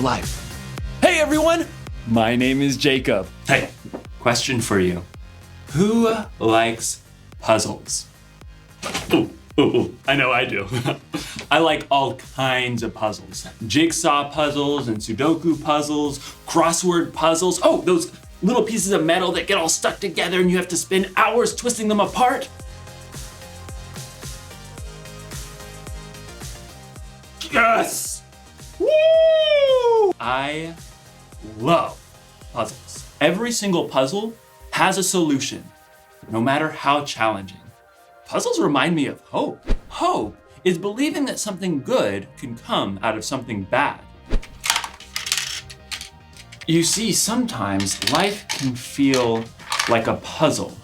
for life. Hey everyone, my name is Jacob. Hey, question for you. Who likes puzzles? Ooh, I know I do. I like all kinds of puzzles. Jigsaw puzzles and Sudoku puzzles, crossword puzzles. Oh, those little pieces of metal that get all stuck together and you have to spend hours twisting them apart. Yes! Woo! I love puzzles. Every single puzzle has a solution, no matter how challenging. Puzzles remind me of hope. Hope is believing that something good can come out of something bad. You see, sometimes life can feel like a puzzle,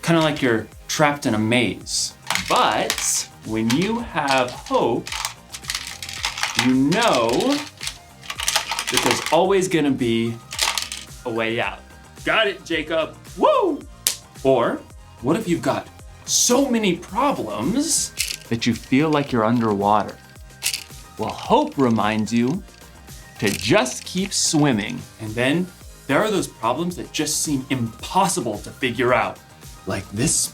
kind of like you're trapped in a maze. But when you have hope, you know that there's always gonna be a way out. Got it, Jacob. Woo! Or what if you've got so many problems that you feel like you're underwater? Well, hope reminds you to just keep swimming. And then there are those problems that just seem impossible to figure out, like this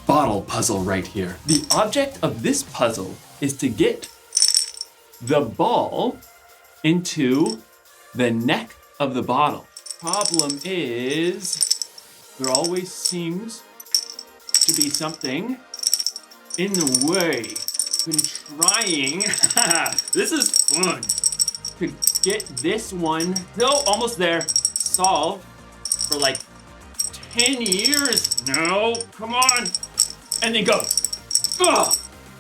bottle puzzle right here. The object of this puzzle is to get the ball into the neck of the bottle. Problem is, there always seems to be something in the way. Been trying, this is fun, to get this one, almost there, solved for like 10 years. No, come on. And then go.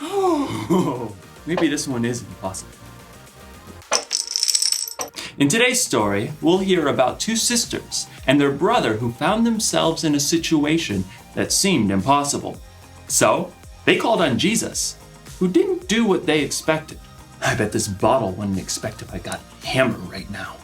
Oh, maybe this one is impossible. In today's story, we'll hear about two sisters and their brother who found themselves in a situation that seemed impossible. So, they called on Jesus, who didn't do what they expected. I bet this bottle wouldn't expect if I got hammered right now.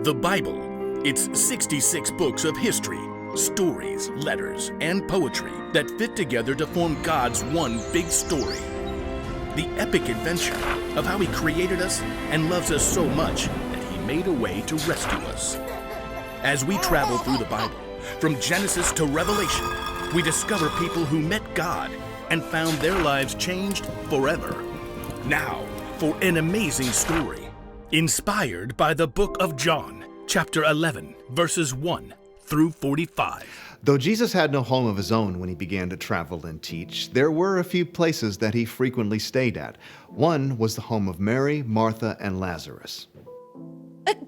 The Bible. It's 66 books of history, stories, letters, and poetry that fit together to form God's one big story. The epic adventure of how He created us and loves us so much that He made a way to rescue us. As we travel through the Bible, from Genesis to Revelation, we discover people who met God and found their lives changed forever. Now, for an amazing story, inspired by the book of John, chapter 11, verses 1 through 45. Though Jesus had no home of his own when he began to travel and teach, there were a few places that he frequently stayed at. One was the home of Mary, Martha, and Lazarus.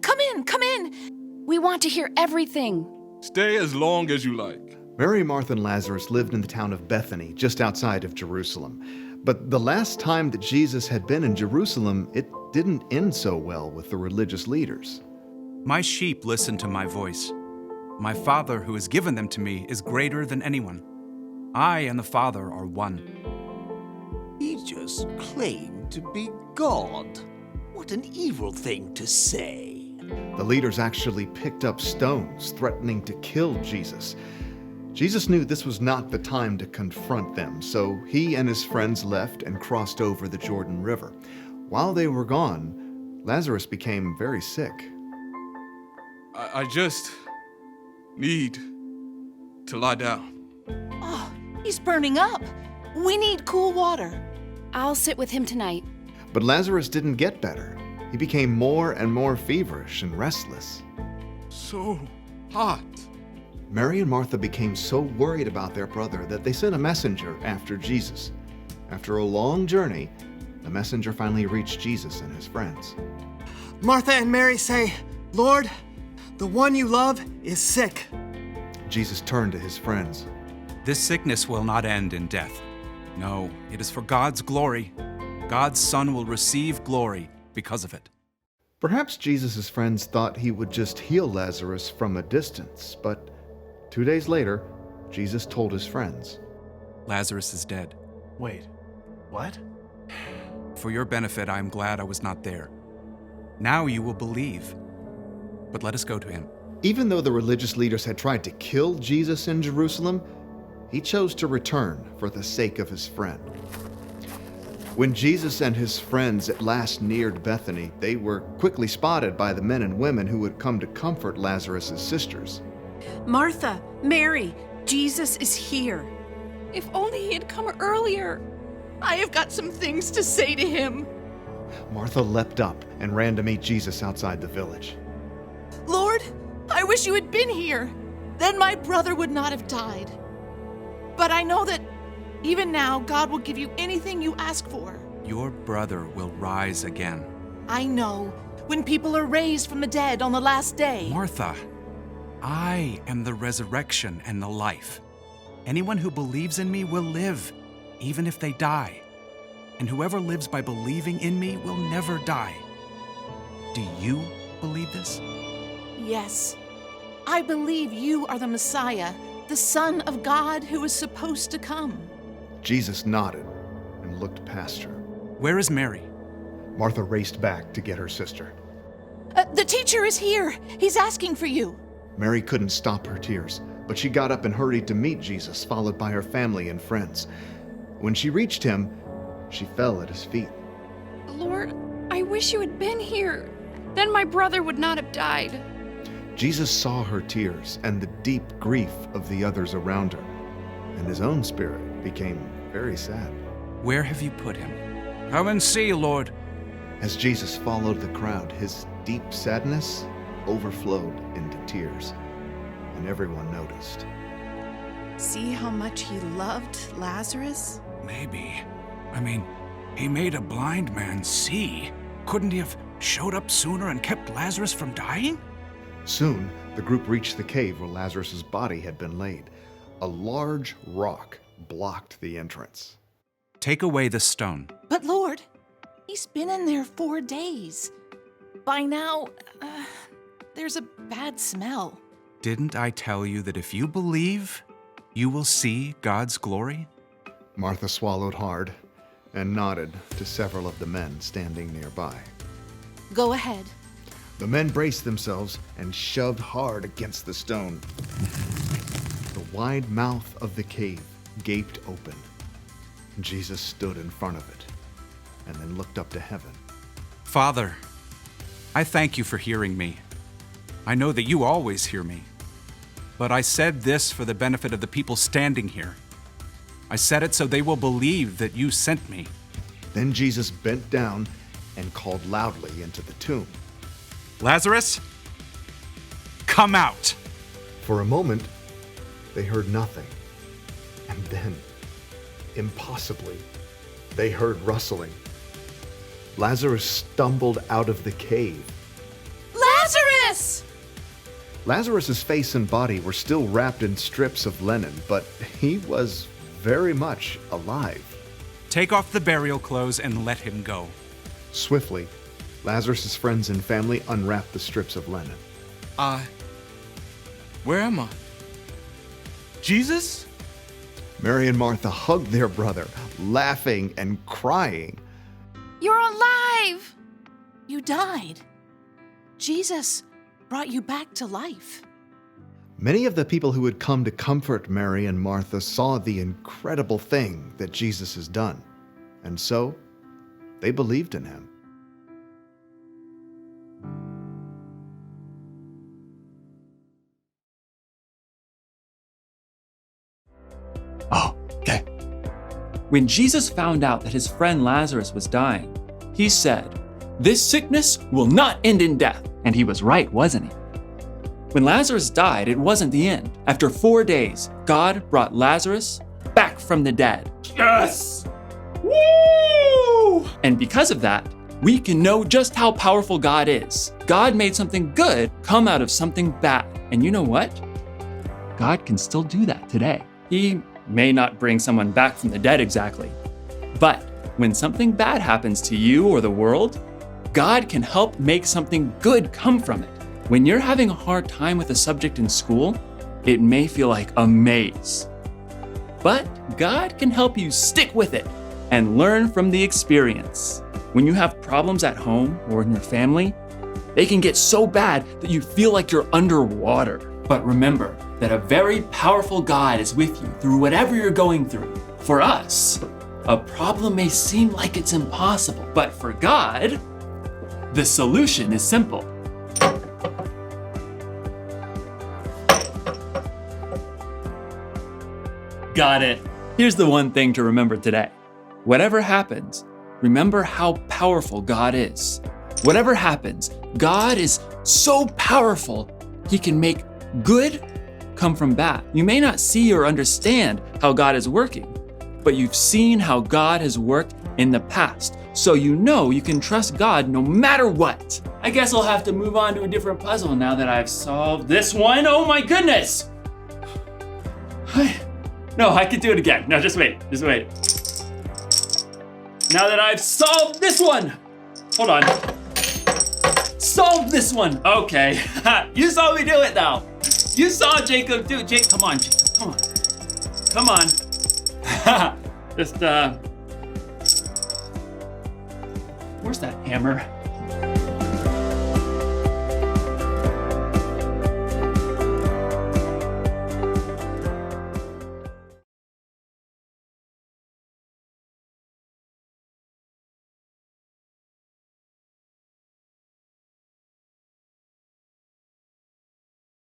Come in. We want to hear everything. Stay as long as you like. Mary, Martha, and Lazarus lived in the town of Bethany, just outside of Jerusalem. But the last time that Jesus had been in Jerusalem, it didn't end so well with the religious leaders. My sheep listen to my voice. My Father who has given them to me is greater than anyone. I and the Father are one. He just claimed to be God. What an evil thing to say. The leaders actually picked up stones, threatening to kill Jesus. Jesus knew this was not the time to confront them, so he and his friends left and crossed over the Jordan River. While they were gone, Lazarus became very sick. I just need to lie down. Oh, he's burning up. We need cool water. I'll sit with him tonight. But Lazarus didn't get better. He became more and more feverish and restless. So hot. Mary and Martha became so worried about their brother that they sent a messenger after Jesus. After a long journey, the messenger finally reached Jesus and his friends. Martha and Mary say, "Lord, the one you love is sick." Jesus turned to his friends. This sickness will not end in death. No, it is for God's glory. God's Son will receive glory because of it. Perhaps Jesus' friends thought he would just heal Lazarus from a distance, but 2 days later, Jesus told his friends, Lazarus is dead. Wait, what? For your benefit, I am glad I was not there. Now you will believe. But let us go to him. Even though the religious leaders had tried to kill Jesus in Jerusalem, he chose to return for the sake of his friend. When Jesus and his friends at last neared Bethany, they were quickly spotted by the men and women who had come to comfort Lazarus' sisters. Martha, Mary, Jesus is here. If only he had come earlier. I have got some things to say to him. Martha leapt up and ran to meet Jesus outside the village. Lord, I wish you had been here. Then my brother would not have died. But I know that even now, God will give you anything you ask for. Your brother will rise again. I know. When people are raised from the dead on the last day. Martha, I am the resurrection and the life. Anyone who believes in me will live, even if they die. And whoever lives by believing in me will never die. Do you believe this? Yes. I believe you are the Messiah, the Son of God who is supposed to come. Jesus nodded and looked past her. Where is Mary? Martha raced back to get her sister. The teacher is here. He's asking for you. Mary couldn't stop her tears, but she got up and hurried to meet Jesus, followed by her family and friends. When she reached him, she fell at his feet. Lord, I wish you had been here. Then my brother would not have died. Jesus saw her tears and the deep grief of the others around her, and his own spirit became very sad. Where have you put him? Come and see, Lord. As Jesus followed the crowd, his deep sadness overflowed into tears, and everyone noticed. See how much he loved Lazarus? Maybe. He made a blind man see. Couldn't he have showed up sooner and kept Lazarus from dying? Soon, the group reached the cave where Lazarus' body had been laid. A large rock blocked the entrance. Take away the stone. But Lord, he's been in there 4 days. By now, there's a bad smell. Didn't I tell you that if you believe, you will see God's glory? Martha swallowed hard and nodded to several of the men standing nearby. Go ahead. The men braced themselves and shoved hard against the stone. The wide mouth of the cave gaped open. Jesus stood in front of it and then looked up to heaven. Father, I thank you for hearing me. I know that you always hear me. But I said this for the benefit of the people standing here. I said it so they will believe that you sent me. Then Jesus bent down and called loudly into the tomb. Lazarus, come out! For a moment, they heard nothing. And then, impossibly, they heard rustling. Lazarus stumbled out of the cave. Lazarus! Lazarus's face and body were still wrapped in strips of linen, but he was very much alive. Take off the burial clothes and let him go. Swiftly, Lazarus's friends and family unwrapped the strips of linen. Where am I? Jesus? Mary and Martha hugged their brother, laughing and crying. You're alive! You died. Jesus brought you back to life. Many of the people who had come to comfort Mary and Martha saw the incredible thing that Jesus has done, and so they believed in him. Oh, okay. When Jesus found out that his friend Lazarus was dying, he said, "This sickness will not end in death." And he was right, wasn't he? When Lazarus died, it wasn't the end. After 4 days, God brought Lazarus back from the dead. Yes! Woo! And because of that, we can know just how powerful God is. God made something good come out of something bad. And you know what? God can still do that today. He may not bring someone back from the dead exactly, but when something bad happens to you or the world, God can help make something good come from it. When you're having a hard time with a subject in school, it may feel like a maze. But God can help you stick with it and learn from the experience. When you have problems at home or in your family, they can get so bad that you feel like you're underwater. But remember that a very powerful God is with you through whatever you're going through. For us, a problem may seem like it's impossible, but for God, the solution is simple. Got it. Here's the one thing to remember today. Whatever happens, remember how powerful God is. Whatever happens, God is so powerful, he can make good come from bad. You may not see or understand how God is working, but you've seen how God has worked in the past. So you know you can trust God no matter what. I guess I'll have to move on to a different puzzle now that I've solved this one. Oh my goodness! No, I can do it again. No, just wait. Now that I've solved this one. Hold on. Solved this one. Okay. You saw me do it now. You saw Jacob do it. Jake, come on, Jacob. Come on. Just, where's that hammer?